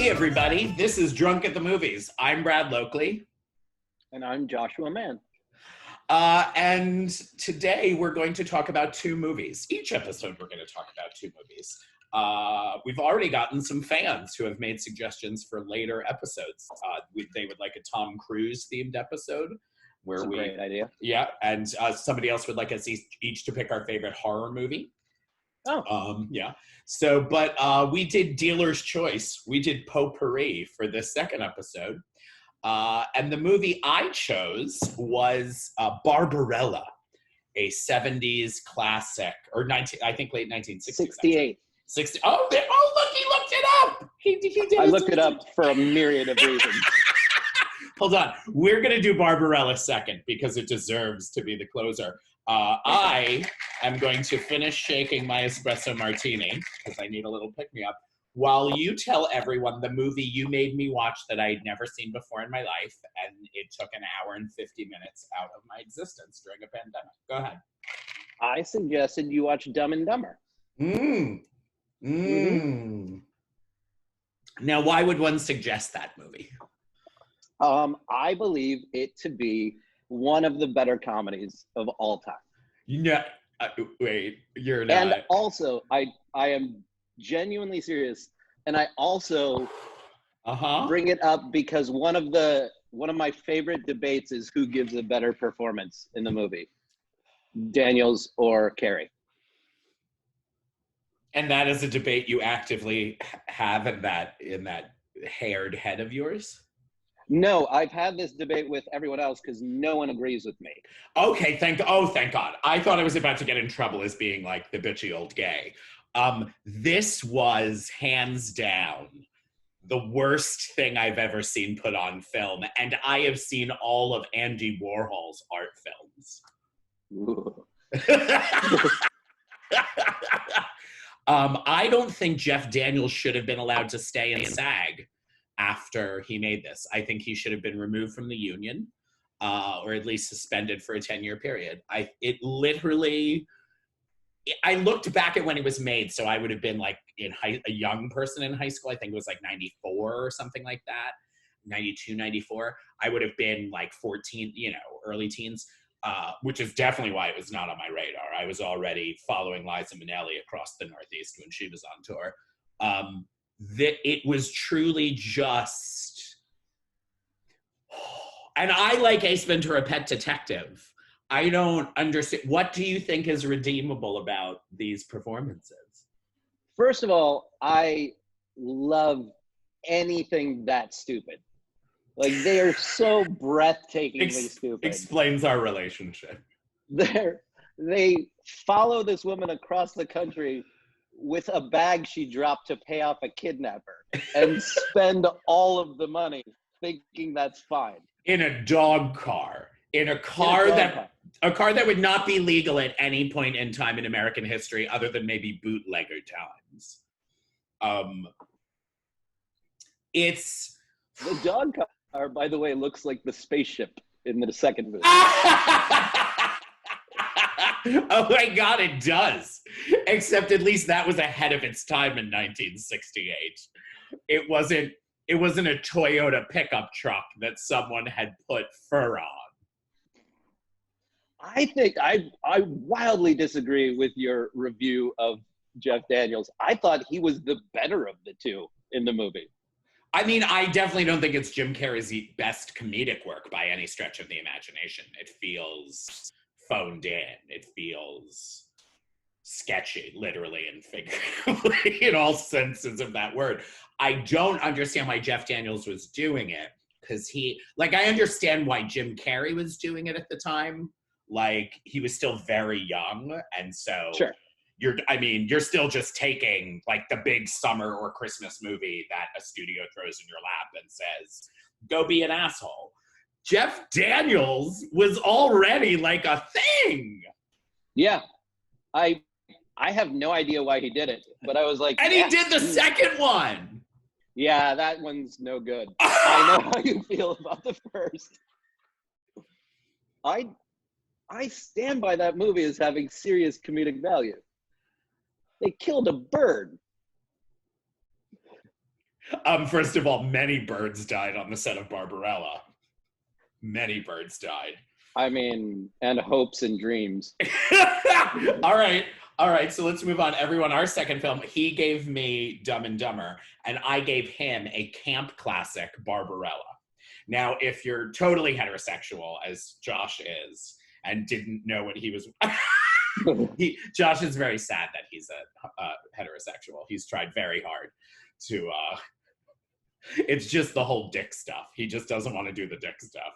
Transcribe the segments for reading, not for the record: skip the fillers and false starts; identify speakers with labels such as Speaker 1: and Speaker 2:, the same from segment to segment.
Speaker 1: Hey everybody, this is Drunk at the Movies. I'm Brad Loekle.
Speaker 2: And I'm Joshua Mann.
Speaker 1: And today we're going to talk about two movies. Each episode we're going to talk about two movies. We've already gotten some fans who have made suggestions for later episodes. They would like a Tom Cruise themed episode.
Speaker 2: That's a great idea.
Speaker 1: Yeah, and somebody else would like us each to pick our favorite horror movie.
Speaker 2: Oh.
Speaker 1: Yeah. So, but we did Dealer's Choice. We did Potpourri for this second episode. And the movie I chose was Barbarella, a 70s classic, or late 1960s.
Speaker 2: 68.
Speaker 1: 60. Oh, look, he looked it up. He did.
Speaker 2: I looked it up for a myriad of reasons.
Speaker 1: Hold on. We're going to do Barbarella second because it deserves to be the closer. I am going to finish shaking my espresso martini because I need a little pick-me-up while you tell everyone the movie you made me watch that I'd never seen before in my life, and it took an hour and 50 minutes out of my existence during a pandemic. Go ahead.
Speaker 2: I suggested you watch Dumb and Dumber.
Speaker 1: Now, why would one suggest that movie?
Speaker 2: I believe it to be one of the better comedies of all time.
Speaker 1: No, wait, you're not.
Speaker 2: And also, I am genuinely serious, and I also bring it up because one of my favorite debates is who gives a better performance in the movie, Daniels or Carey.
Speaker 1: And that is a debate you actively have in that haired head of yours?
Speaker 2: No, I've had this debate with everyone else because no one agrees with me.
Speaker 1: Okay, thank God. I thought I was about to get in trouble as being like the bitchy old gay. This was hands down the worst thing I've ever seen put on film, and I have seen all of Andy Warhol's art films. I don't think Jeff Daniels should have been allowed to stay in SAG after he made this. I think he should have been removed from the union, or at least suspended for a 10-year period. I looked back at when it was made, so I would have been like a young person in high school. I think it was like 94 or something like that, 92, 94. I would have been like 14, early teens, which is definitely why it was not on my radar. I was already following Liza Minnelli across the Northeast when she was on tour. That it was truly just, and I like Ace Ventura: Pet Detective. I don't understand. What do you think is redeemable about these performances?
Speaker 2: First of all, I love anything that stupid. Like, they are so breathtakingly stupid.
Speaker 1: Explains our relationship.
Speaker 2: They follow this woman across the country with a bag she dropped to pay off a kidnapper and spend all of the money thinking that's fine.
Speaker 1: In a dog car. In a car that would not be legal at any point in time in American history other than maybe bootlegger times. It's...
Speaker 2: The dog car, by the way, looks like the spaceship in the second movie.
Speaker 1: Oh my God, it does. Except at least that was ahead of its time in 1968. It wasn't a Toyota pickup truck that someone had put fur on.
Speaker 2: I think I wildly disagree with your review of Jeff Daniels. I thought he was the better of the two in the movie.
Speaker 1: I mean, I definitely don't think it's Jim Carrey's best comedic work by any stretch of the imagination. It feels phoned in. It feels sketchy, literally and figuratively, in all senses of that word. I don't understand why Jeff Daniels was doing it, because I understand why Jim Carrey was doing it at the time. Like, he was still very young, and so
Speaker 2: sure.
Speaker 1: You're still just taking like the big summer or Christmas movie that a studio throws in your lap and says, go be an asshole. Jeff Daniels was already like a thing.
Speaker 2: Yeah. I have no idea why he did it, but I was like...
Speaker 1: And he did the second one!
Speaker 2: Yeah, that one's no good. I know how you feel about the first. I stand by that movie as having serious comedic value. They killed a bird.
Speaker 1: First of all, many birds died on the set of Barbarella. Many birds died.
Speaker 2: I mean, and hopes and dreams.
Speaker 1: All right. So let's move on. Everyone, our second film, he gave me Dumb and Dumber, and I gave him a camp classic, Barbarella. Now, if you're totally heterosexual, as Josh is, and didn't know what he was... Josh is very sad that he's a heterosexual. He's tried very hard to... it's just the whole dick stuff. He just doesn't want to do the dick stuff.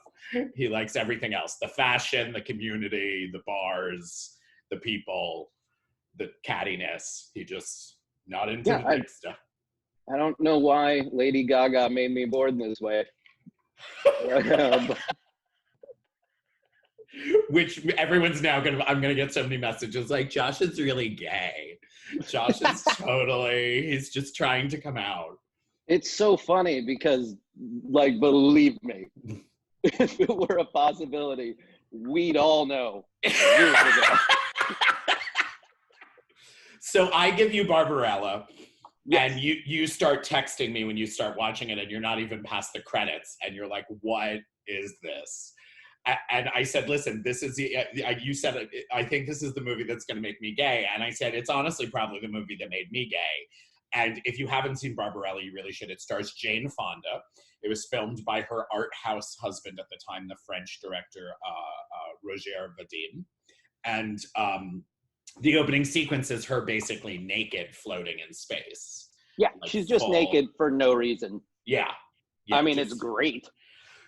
Speaker 1: He likes everything else. The fashion, the community, the bars, the people, the cattiness. He just not into the dick stuff.
Speaker 2: I don't know why Lady Gaga made me bored this way.
Speaker 1: Which everyone's now I'm gonna get so many messages like, Josh is really gay. Josh is he's just trying to come out.
Speaker 2: It's so funny because, like, believe me, if it were a possibility, we'd all know.
Speaker 1: So I give you Barbarella,
Speaker 2: yes.
Speaker 1: and you start texting me when you start watching it, and you're not even past the credits, and you're like, what is this? And I said, listen, this is you said, I think this is the movie that's going to make me gay. And I said, it's honestly probably the movie that made me gay. And if you haven't seen Barbarella, you really should. It stars Jane Fonda. It was filmed by her art house husband at the time, the French director, Roger Vadim. And the opening sequence is her basically naked floating in space.
Speaker 2: Yeah, like she's just naked for no reason.
Speaker 1: Yeah.
Speaker 2: I mean, it's great.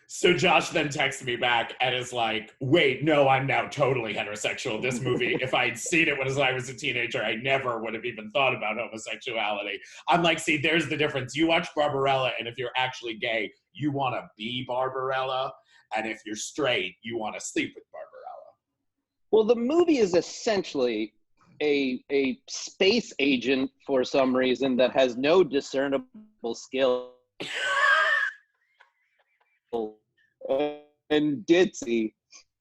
Speaker 1: So Josh then texts me back and is like, wait, no, I'm now totally heterosexual. This movie, if I'd seen it when I was a teenager, I never would have even thought about homosexuality. I'm like, see, there's the difference. You watch Barbarella, and if you're actually gay, you want to be Barbarella. And if you're straight, you want to sleep with Barbarella.
Speaker 2: Well, the movie is essentially a space agent for some reason that has no discernible skill. And ditzy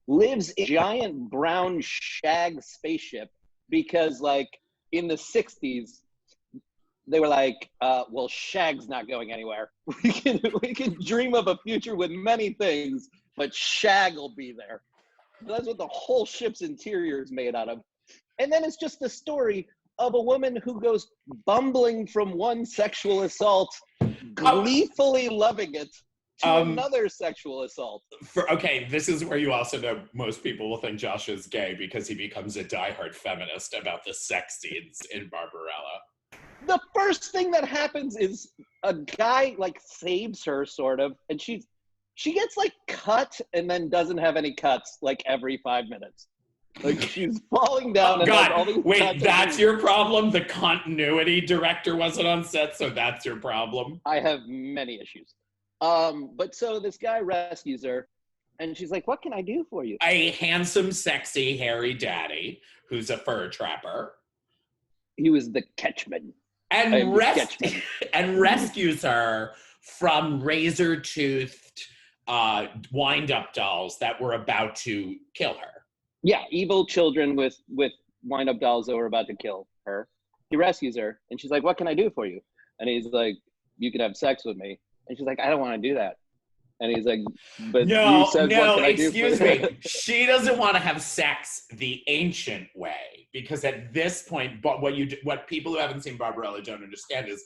Speaker 2: lives in a giant brown shag spaceship because, like, in the 60s they were like, well, shag's not going anywhere. We can dream of a future with many things, but shag will be there. That's what the whole ship's interior is made out of. And then it's just the story of a woman who goes bumbling from one sexual assault, gleefully loving it, to another sexual assault.
Speaker 1: Okay, this is where you also know most people will think Josh is gay because he becomes a diehard feminist about the sex scenes in Barbarella.
Speaker 2: The first thing that happens is a guy, like, saves her, sort of, and she gets, like, cut and then doesn't have any cuts, like, every 5 minutes. Like, she's falling down.
Speaker 1: Oh, God, all these wait, that's your problem? The continuity director wasn't on set, so that's your problem?
Speaker 2: I have many issues. But so this guy rescues her, and she's like, what can I do for you?
Speaker 1: A handsome, sexy, hairy daddy who's a fur trapper.
Speaker 2: He was the catchman.
Speaker 1: And rescues her from razor-toothed wind-up dolls that were about to kill her.
Speaker 2: Yeah, evil children with wind-up dolls that were about to kill her. He rescues her, and she's like, what can I do for you? And he's like, you can have sex with me. And she's like, I don't want to do that. And he's like, but you said, what can I do for you?
Speaker 1: Excuse me. She doesn't want to have sex the ancient way, because at this point, but what people who haven't seen Barbarella don't understand is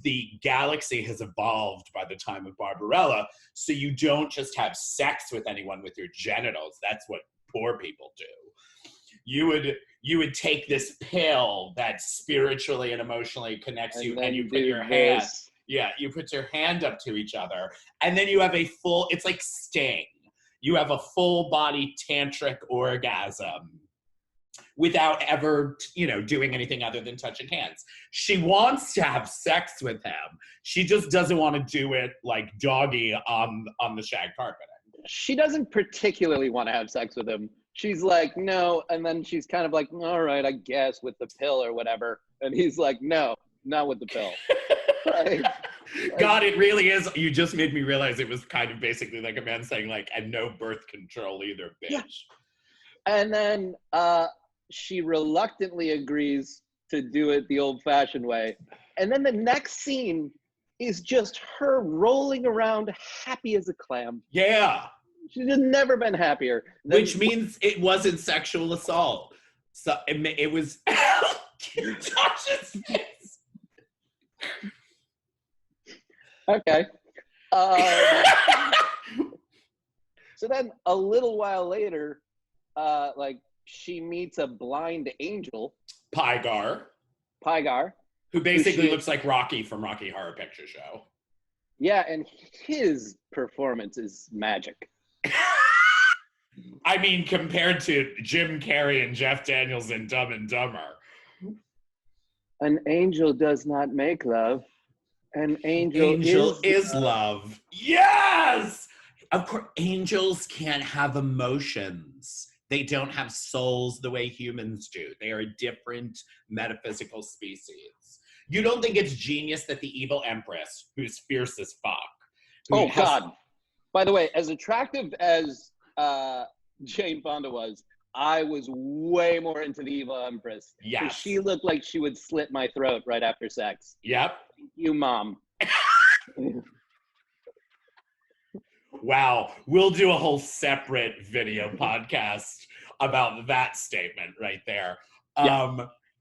Speaker 1: the galaxy has evolved by the time of Barbarella, so you don't just have sex with anyone with your genitals. That's what poor people do. You would take this pill that spiritually and emotionally connects you, and you put your hand. Yeah, you put your hand up to each other, and then you have it's like Sting. You have a full body tantric orgasm without ever, doing anything other than touching hands. She wants to have sex with him. She just doesn't want to do it like doggy on the shag carpet.
Speaker 2: She doesn't particularly want to have sex with him. She's like, no, and then she's kind of like, all right, I guess, with the pill or whatever. And he's like, no, not with the pill.
Speaker 1: God, it really is. You just made me realize it was kind of basically like a man saying, like, and no birth control either, bitch. Yeah.
Speaker 2: And then she reluctantly agrees to do it the old-fashioned way. And then the next scene is just her rolling around happy as a clam.
Speaker 1: Yeah.
Speaker 2: She's never been happier.
Speaker 1: Which means it wasn't sexual assault. So it was Josh's face.
Speaker 2: Okay. So then a little while later, like she meets a blind angel.
Speaker 1: Pygar.
Speaker 2: Who
Speaker 1: basically looks like Rocky from Rocky Horror Picture Show.
Speaker 2: Yeah, and his performance is magic.
Speaker 1: I mean, compared to Jim Carrey and Jeff Daniels in Dumb and Dumber.
Speaker 2: An angel does not make love. An angel
Speaker 1: is love. Yes! Of course, angels can't have emotions. They don't have souls the way humans do. They are a different metaphysical species. You don't think it's genius that the evil empress, who's fierce as fuck.
Speaker 2: God. By the way, as attractive as Jane Fonda was, I was way more into the evil empress.
Speaker 1: Yes.
Speaker 2: She looked like she would slit my throat right after sex.
Speaker 1: Yep.
Speaker 2: Thank you, Mom.
Speaker 1: Wow. We'll do a whole separate video podcast about that statement right there.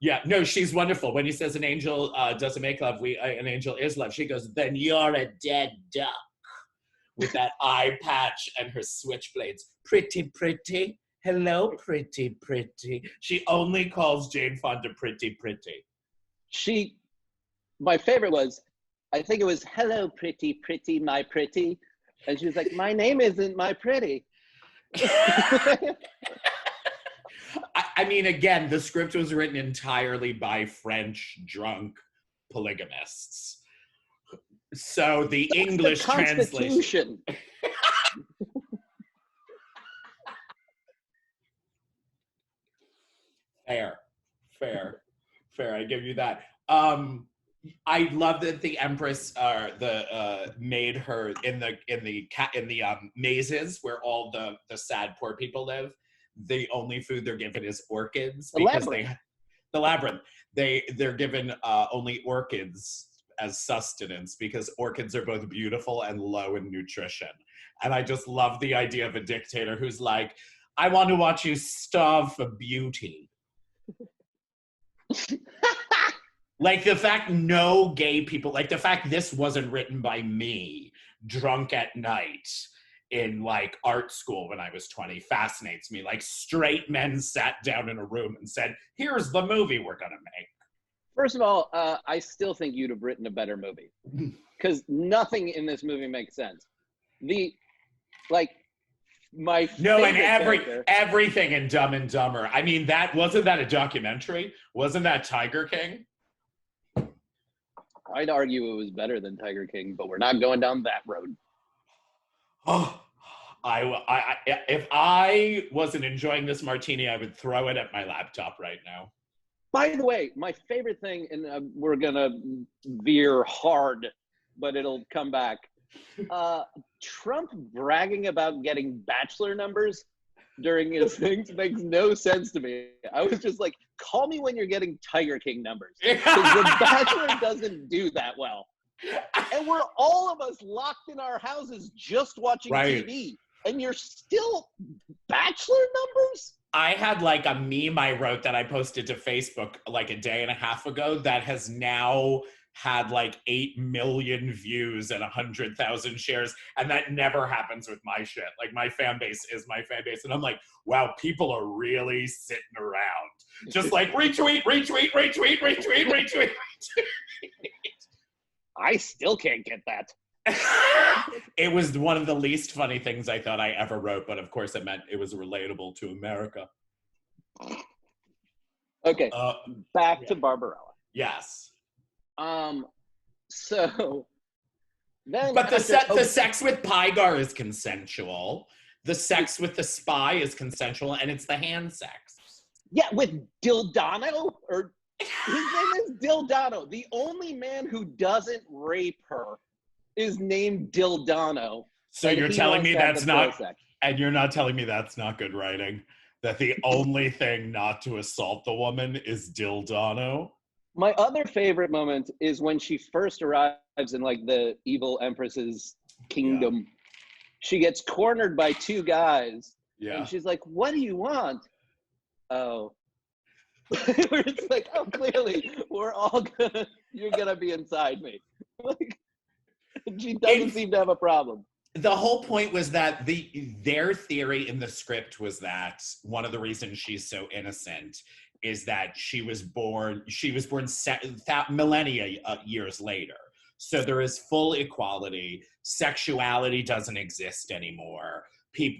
Speaker 1: Yeah, no, she's wonderful. When he says an angel doesn't make love, an angel is love, she goes, then you're a dead duck. With that eye patch and her switchblades. Pretty, pretty. Hello, pretty, pretty. She only calls Jane Fonda pretty, pretty.
Speaker 2: My favorite was, I think it was, hello, pretty, pretty, my pretty. And she was like, my name isn't my pretty.
Speaker 1: I mean, again, the script was written entirely by French drunk polygamists. So the
Speaker 2: That's
Speaker 1: English
Speaker 2: the Constitution.
Speaker 1: translation. Fair. I give you that. I love that the Empress made her in the mazes where all the sad poor people live. The only food they're given is orchids because the labyrinth. They're given only orchids as sustenance because orchids are both beautiful and low in nutrition. And I just love the idea of a dictator who's like, I want to watch you starve for beauty. Like the fact no gay people, like the fact this wasn't written by me drunk at night in like art school when I was 20 fascinates me. Like straight men sat down in a room and said, here's the movie we're gonna make.
Speaker 2: First of all, I still think you'd have written a better movie because nothing in this movie makes sense.
Speaker 1: Everything in Dumb and Dumber. I mean, wasn't that a documentary? Wasn't that Tiger King?
Speaker 2: I'd argue it was better than Tiger King, but we're not going down that road.
Speaker 1: Oh, if I wasn't enjoying this martini, I would throw it at my laptop right now.
Speaker 2: By the way, my favorite thing, and we're going to veer hard, but it'll come back. Trump bragging about getting bachelor numbers during his things makes no sense to me. I was just like, call me when you're getting Tiger King numbers. Because The Bachelor doesn't do that well. And we're all of us locked in our houses just watching TV. And you're still bachelor numbers?
Speaker 1: I had like a meme I wrote that I posted to Facebook like a day and a half ago that has now had like 8 million views and 100,000 shares. And that never happens with my shit. Like my fan base is my fan base. And I'm like, wow, people are really sitting around. Just like retweet.
Speaker 2: I still can't get that.
Speaker 1: It was one of the least funny things I thought I ever wrote, but of course it meant it was relatable to America.
Speaker 2: Okay, back to Barbarella.
Speaker 1: Yes.
Speaker 2: So then,
Speaker 1: but the sex with Pygar is consensual. The sex with the spy is consensual, and it's the hand sex.
Speaker 2: Yeah, with Dildano, or his name is Dildano. The only man who doesn't rape her is named Dildano.
Speaker 1: So you're telling me that's not, and you're not telling me that's not good writing? That the only thing not to assault the woman is Dildano?
Speaker 2: My other favorite moment is when she first arrives in like the evil empress's kingdom. Yeah. She gets cornered by two guys. Yeah. And she's like, "What do you want?" Oh. It's like, oh, clearly you're gonna be inside me. Like, she doesn't seem to have a problem.
Speaker 1: The whole point was that their theory in the script was that one of the reasons she's so innocent is that she was born millennia years later. So there is full equality. Sexuality doesn't exist anymore.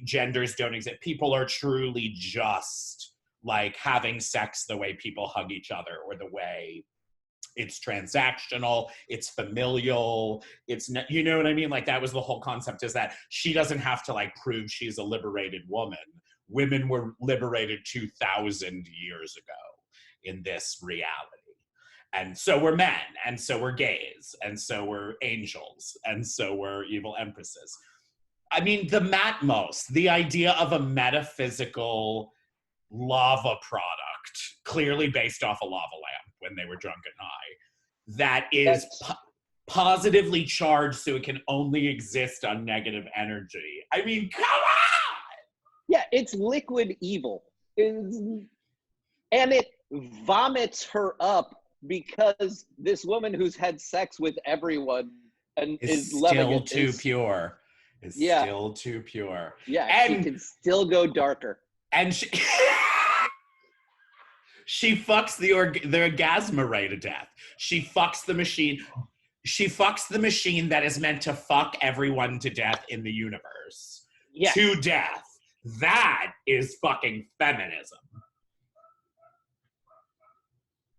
Speaker 1: Genders don't exist. People are truly just like having sex the way people hug each other, or the way it's transactional, it's familial, it's, you know what I mean? Like, that was the whole concept, is that she doesn't have to like prove she's a liberated woman. Women were liberated 2,000 years ago in this reality. And so we're men, and so we're gays, and so we're angels, and so we're evil empresses. I mean, the Matmos, the idea of a metaphysical lava product, clearly based off a lava lamp when they were drunk and high, that is positively charged so it can only exist on negative energy. I mean, come on!
Speaker 2: Yeah, it's liquid evil. And it vomits her up because this woman who's had sex with everyone and is
Speaker 1: still too pure. Still too pure.
Speaker 2: Yeah, and she can still go darker.
Speaker 1: And she fucks the orgasmera to death. She fucks the machine. She fucks the machine that is meant to fuck everyone to death in the universe. Yeah. To death. That is fucking feminism.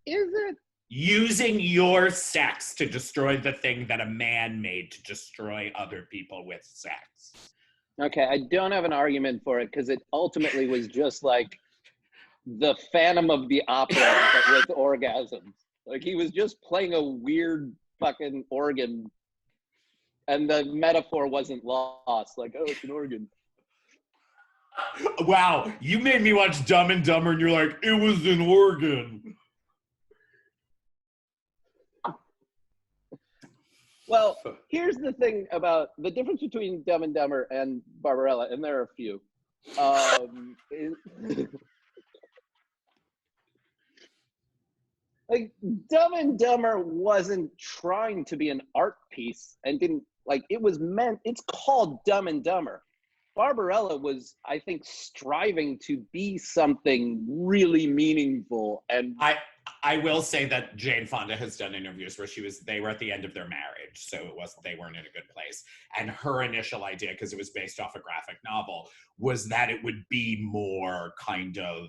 Speaker 2: Is it?
Speaker 1: Using your sex to destroy the thing that a man made to destroy other people with sex.
Speaker 2: Okay, I don't have an argument for it because it ultimately was just like the Phantom of the Opera but with orgasms. Like, he was just playing a weird fucking organ and the metaphor wasn't lost. Like, oh, it's an organ.
Speaker 1: Wow, you made me watch Dumb and Dumber and you're like, it was an organ.
Speaker 2: Well, here's the thing about the difference between Dumb and Dumber and Barbarella, and there are a few. Like, Dumb and Dumber wasn't trying to be an art piece and didn't, like, it was meant, it's called Dumb and Dumber. Barbarella was, I think, striving to be something really meaningful. And
Speaker 1: I will say that Jane Fonda has done interviews where they were at the end of their marriage, so they weren't in a good place. And her initial idea, because it was based off a graphic novel, was that it would be more kind of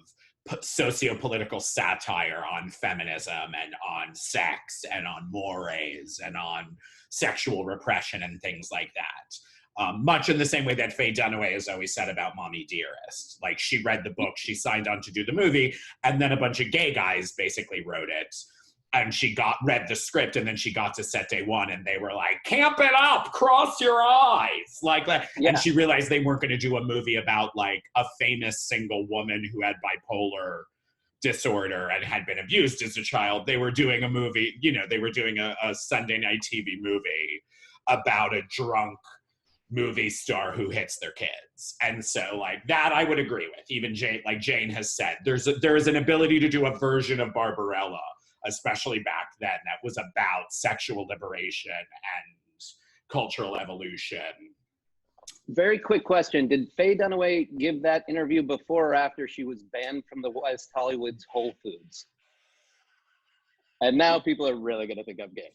Speaker 1: socio-political satire on feminism and on sex and on mores and on sexual repression and things like that. Much in the same way that Faye Dunaway has always said about Mommy Dearest. Like, she read the book, she signed on to do the movie, and then a bunch of gay guys basically wrote it. And she read the script, and then she got to set day one, and they were like, camp it up, cross your eyes. Like that. Yeah. And she realized they weren't going to do a movie about like a famous single woman who had bipolar disorder and had been abused as a child. They were doing a movie, they were doing a Sunday night TV movie about a drunk movie star who hits their kids. And so like that I would agree with. Even Jane has said, there is an ability to do a version of Barbarella, especially back then, that was about sexual liberation and cultural evolution.
Speaker 2: Very quick question. Did Faye Dunaway give that interview before or after she was banned from the West Hollywood's Whole Foods? And now people are really going to think I'm gay.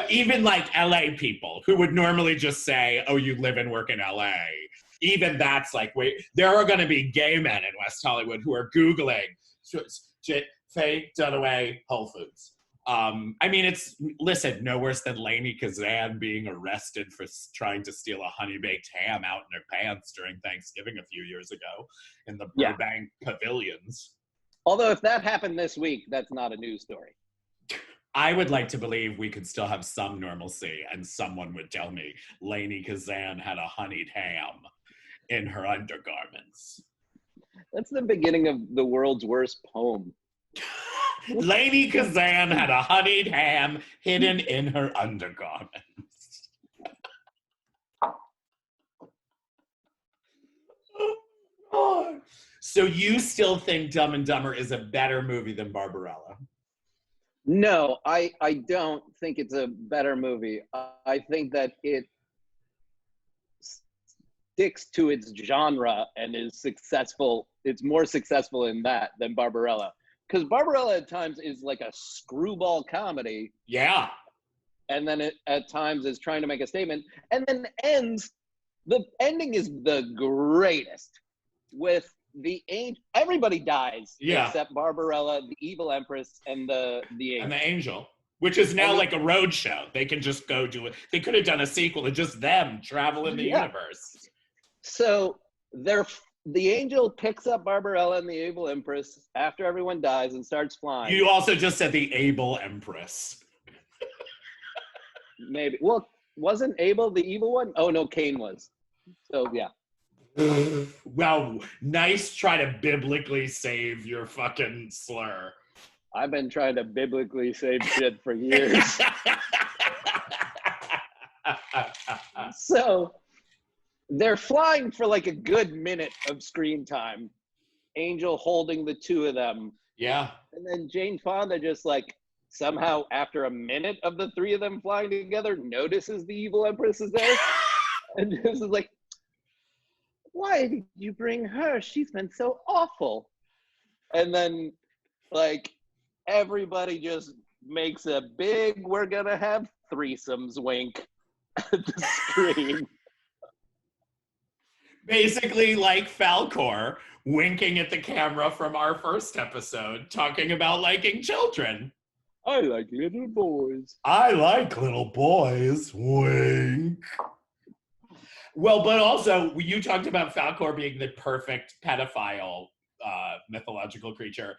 Speaker 1: Even like LA people who would normally just say, oh, you live and work in LA. Even that's like, wait, there are going to be gay men in West Hollywood who are Googling Faye Dunaway Whole Foods. I mean, no worse than Lainey Kazan being arrested for trying to steal a honey-baked ham out in her pants during Thanksgiving a few years ago in the Burbank pavilions.
Speaker 2: Although if that happened this week, that's not a news story.
Speaker 1: I would like to believe we could still have some normalcy and someone would tell me Lainey Kazan had a honeyed ham in her undergarments.
Speaker 2: That's the beginning of the world's worst poem.
Speaker 1: Lady Kazan had a honeyed ham hidden in her undergarments. Oh, so you still think Dumb and Dumber is a better movie than Barbarella?
Speaker 2: No, I don't think it's a better movie. I think that it sticks to its genre and is successful. It's more successful in that than Barbarella. Because Barbarella at times is like a screwball comedy.
Speaker 1: Yeah.
Speaker 2: And then it at times is trying to make a statement. And then the ending is the greatest with everybody dies except Barbarella, the evil empress, and the angel.
Speaker 1: And the angel, which is now like a road show. They can just go do it. They could have done a sequel to just them travel in the universe.
Speaker 2: So the angel picks up Barbarella and the evil empress after everyone dies and starts flying.
Speaker 1: You also just said the able empress.
Speaker 2: Maybe. Well, wasn't Abel the evil one? Oh no, Cain was. So yeah.
Speaker 1: Well, nice try to biblically save your fucking slur.
Speaker 2: I've been trying to biblically save shit for years. So they're flying for like a good minute of screen time. Angel holding the two of them.
Speaker 1: Yeah.
Speaker 2: And then Jane Fonda just like somehow after a minute of the three of them flying together notices the evil empress is there. And just is like, why did you bring her? She's been so awful. And then like everybody just makes a big we're gonna have threesomes wink at the screen.
Speaker 1: Basically like Falcor winking at the camera from our first episode talking about liking children.
Speaker 2: I like little boys.
Speaker 1: I like little boys. Wink. Well, but also, you talked about Falcor being the perfect pedophile mythological creature.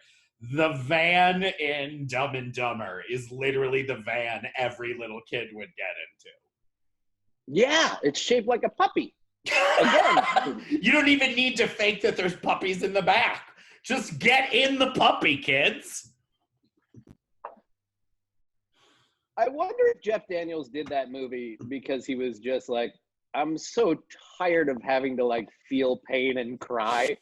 Speaker 1: The van in Dumb and Dumber is literally the van every little kid would get into.
Speaker 2: Yeah, it's shaped like a puppy. Again.
Speaker 1: You don't even need to fake that there's puppies in the back. Just get in the puppy, kids.
Speaker 2: I wonder if Jeff Daniels did that movie because he was just like, I'm so tired of having to like feel pain and cry.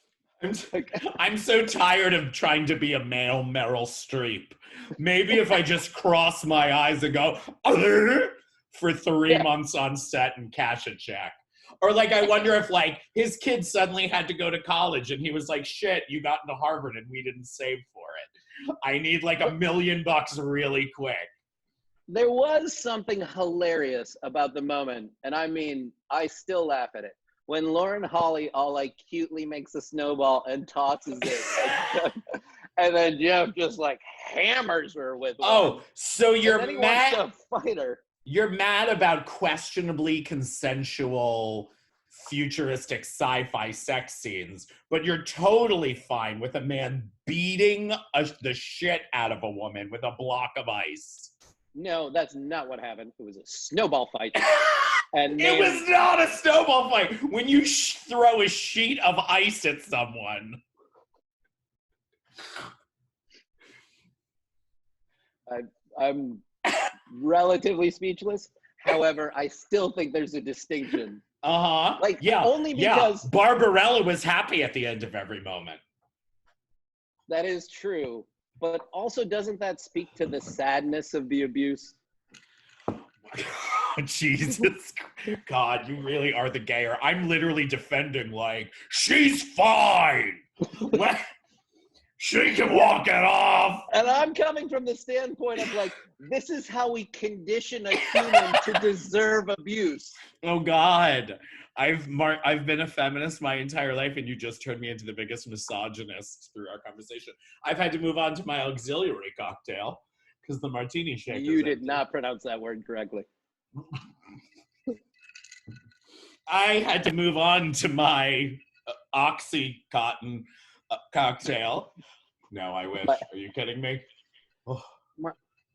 Speaker 1: I'm so tired of trying to be a male Meryl Streep. Maybe if I just cross my eyes and go for 3 months on set and cash a check. Or like, I wonder if like his kid suddenly had to go to college and he was like, shit, you got into Harvard and we didn't save for it. I need like $1 million really quick.
Speaker 2: There was something hilarious about the moment, and I mean, I still laugh at it. When Lauren Holly all like cutely makes a snowball and tosses it, and then Jeff just like hammers her with one.
Speaker 1: Oh, so you're mad?
Speaker 2: Wants to fight her.
Speaker 1: You're mad about questionably consensual, futuristic sci-fi sex scenes, but you're totally fine with a man beating the shit out of a woman with a block of ice.
Speaker 2: No, that's not what happened. It was a snowball fight.
Speaker 1: And it was not a snowball fight. When you throw a sheet of ice at someone.
Speaker 2: I'm relatively speechless. However, I still think there's a distinction.
Speaker 1: Uh-huh.
Speaker 2: Like, yeah, only because
Speaker 1: Barbarella was happy at the end of every moment.
Speaker 2: That is true. But also, doesn't that speak to the sadness of the abuse?
Speaker 1: Jesus God, you really are the gayer. I'm literally defending like, she's fine. She can walk it off.
Speaker 2: And I'm coming from the standpoint of like, this is how we condition a human to deserve abuse.
Speaker 1: Oh God. I've been a feminist my entire life, and you just turned me into the biggest misogynist through our conversation. I've had to move on to my auxiliary cocktail because the martini shaker.
Speaker 2: You did not pronounce that word correctly.
Speaker 1: I had to move on to my Oxycontin cocktail. No, I wish. Are you kidding me?
Speaker 2: Oh.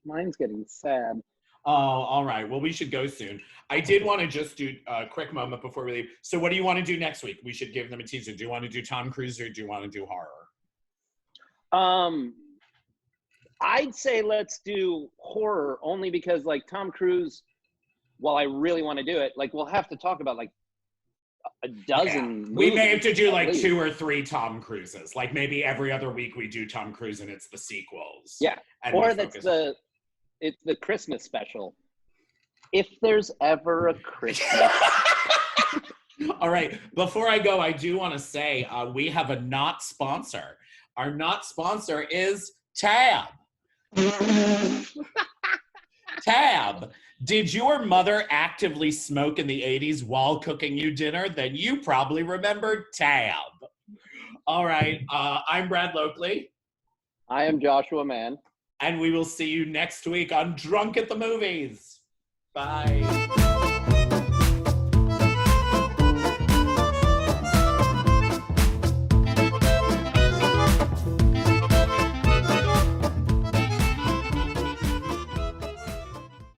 Speaker 2: Mine's getting sad.
Speaker 1: all right. Well, we should go soon. I did want to just do a quick moment before we leave. So what do you want to do next week? We should give them a teaser. Do you want to do Tom Cruise or do you want to do horror?
Speaker 2: I'd say let's do horror only because like Tom Cruise, while I really want to do it, like we'll have to talk about like a dozen movies,
Speaker 1: we may have to do like 2 or 3 Tom Cruises. Like maybe every other week we do Tom Cruise and it's the sequels.
Speaker 2: Yeah. Or it's the Christmas special. If there's ever a Christmas.
Speaker 1: All right. Before I go, I do want to say we have a not sponsor. Our not sponsor is Tab. Tab. Did your mother actively smoke in the 80s while cooking you dinner? Then you probably remember Tab. All right. I'm Brad Loekle.
Speaker 2: I am Joshua Mann.
Speaker 1: And we will see you next week on Drunk at the Movies. Bye.